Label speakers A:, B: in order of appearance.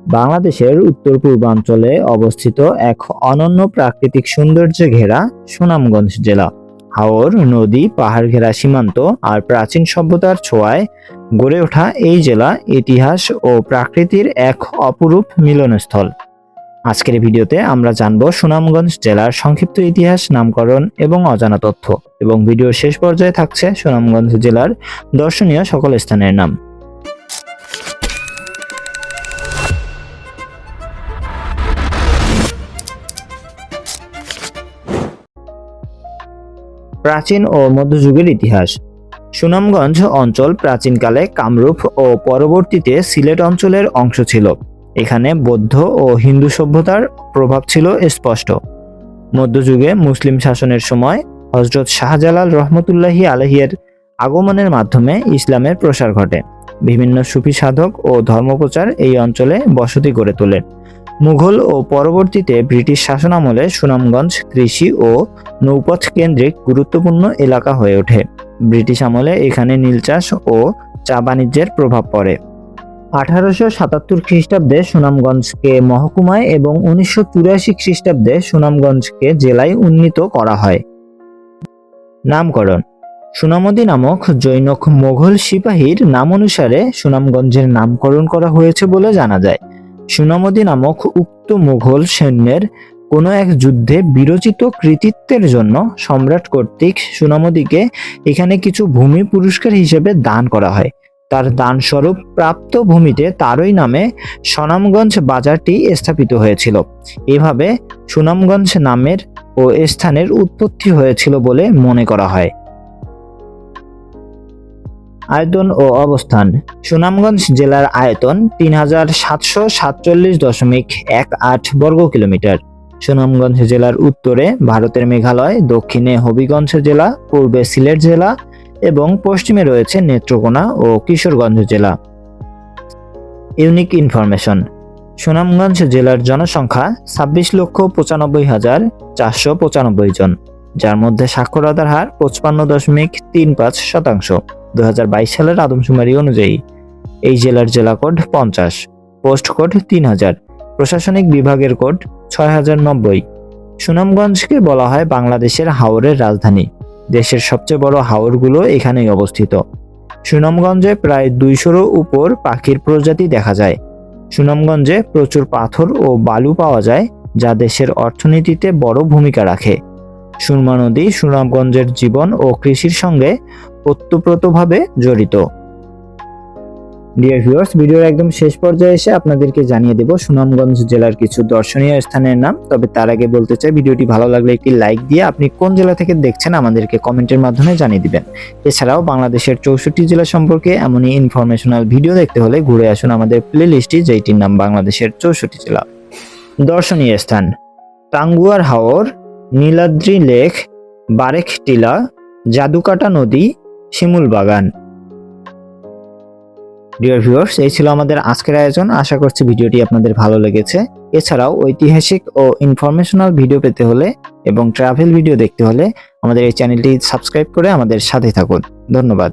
A: বাংলাদেশের উত্তর পূর্বাঞ্চলে অবস্থিত এক অনন্য প্রাকৃতিক সৌন্দর্যে ঘেরা সুনামগঞ্জ জেলা। হাওর নদী, পাহাড় ঘেরা সীমান্ত আর প্রাচীন সভ্যতার ছোঁয়ায় গড়ে ওঠা এই জেলা ইতিহাস ও প্রকৃতির এক অপরূপ মিলনস্থল। আজকের ভিডিওতে আমরা জানব সুনামগঞ্জ জেলার সংক্ষিপ্ত ইতিহাস, নামকরণ এবং অজানা তথ্য, এবং ভিডিওর শেষ পর্যায়ে থাকছে সুনামগঞ্জ জেলার দর্শনীয় সকল স্থানের নাম। প্রাচীন ও মধ্যযুগের ইতিহাস। সুনামগঞ্জ অঞ্চল প্রাচীনকালে কামরূপ ও পরবর্তীতে সিলেট অঞ্চলের অংশ ছিল। এখানে বৌদ্ধ ও হিন্দু সভ্যতার প্রভাব ছিল স্পষ্ট। মধ্যযুগে মুসলিম শাসনের সময় হযরত শাহজালাল রহমতুল্লাহি আলাইহির আগমনের মাধ্যমে ইসলামের প্রসার ঘটে। বিভিন্ন সুফি সাধক ও ধর্মপ্রচার এই অঞ্চলে বসতি গড়ে তোলেন। মুঘল ও পরবর্তীতে ব্রিটিশ শাসনামলে সুনামগঞ্জ কৃষি ও নৌপথ কেন্দ্রিক গুরুত্বপূর্ণ এলাকা হয়ে ওঠে। ব্রিটিশ আমলে এখানে নীল চাষ ও চা বাণিজ্যের প্রভাব পড়ে। 1877 খ্রিস্টাব্দে সুনামগঞ্জকে মহকুমায় এবং 1984 খ্রিস্টাব্দে সুনামগঞ্জকে জেলায় উন্নীত করা হয়। নামকরণ: সুনামদী নামক জনৈক মোগল সিপাহীর নাম অনুসারে সুনামগঞ্জের নামকরণ করা হয়েছে বলে জানা যায়। সুনামদী নামক উক্ত মুঘল সৈন্যের কোনো এক যুদ্ধে বিরচিত কৃতিত্বের জন্য সম্রাট কর্তৃক সুনামদীকে এখানে কিছু ভূমি পুরস্কার হিসেবে দান করা হয়। তার দানস্বরূপ প্রাপ্ত ভূমিতে তারই নামে সুনামগঞ্জ বাজারটি স্থাপিত হয়েছিল। এভাবে সুনামগঞ্জ নামের ও স্থানের উৎপত্তি হয়েছিল বলে মনে করা হয়। আয়তন ও অবস্থান: সুনামগঞ্জ জেলার আয়তন 3747.18 বর্গ কিলোমিটার। সুনামগঞ্জ জেলার উত্তরে ভারতের মেঘালয়, দক্ষিণে হবিগঞ্জ জেলা, পূর্বে সিলেট জেলা এবং পশ্চিমে রয়েছে নেত্রকোনা ও কিশোরগঞ্জ জেলা। ইউনিক ইনফরমেশন: সুনামগঞ্জ জেলার জনসংখ্যা 26,95,495 জন, যার মধ্যে সাক্ষরতার হার 55.35%। 2022 সালের আদমশুমারি অনুযায়ী এই জেলার জেলা কোড 50, পোস্ট কোড 3000, প্রশাসনিক বিভাগের কোড 6090। সুনামগঞ্জকে বলা হয় বাংলাদেশের হাওরের রাজধানী। দেশের সবচেয়ে বড় হাওরগুলো এখানেই অবস্থিত। সুনামগঞ্জে প্রায় 200-এরও উপর পাখির প্রজাতি দেখা যায়। সুনামগঞ্জে প্রচুর পাথর ও বালু পাওয়া যায়, যা দেশের অর্থনীতিতে বড় ভূমিকা রাখে। সুরমা নদী সুনামগঞ্জের জীবন ও কৃষির সঙ্গে ওতপ্রোতভাবে জড়িত। ডিয়ার ভিউয়ার্স, ভিডিওর একদম শেষ পর্যায়ে এসে আপনাদেরকে জানিয়ে দেব সুনামগঞ্জ জেলার কিছু দর্শনীয় স্থানের নাম। তবে তার আগে বলতে চাই, ভিডিওটি ভালো লাগলে একটি লাইক দিয়ে আপনি কোন জেলা থেকে দেখছেন আমাদেরকে কমেন্টের মাধ্যমে জানিয়ে দিবেন। এছাড়াও বাংলাদেশের 64 জেলা সম্পর্কে এমনই ইনফরমেশনাল ভিডিও দেখতে হলে ঘুরে আসুন আমাদের প্লে লিস্টে, যেটির নাম বাংলাদেশের 64 জেলা। দর্শনীয় স্থান: টাঙ্গুয়ার হাওর, নীলাদ্রি লেক, বারেক টিলা, জাদুকাটা নদী, শিমুল বাগান। ডিয়ার ভিউয়ার্স, এই ছিল আমাদের আজকের আয়োজন। আশা করছি ভিডিওটি আপনাদের ভালো লেগেছে। এছাড়াও ঐতিহাসিক ও ইনফরমেশনাল ভিডিও পেতে হলে এবং ট্রাভেল ভিডিও দেখতে হলে আমাদের এই চ্যানেলটি সাবস্ক্রাইব করে আমাদের সাথে থাকুন। ধন্যবাদ।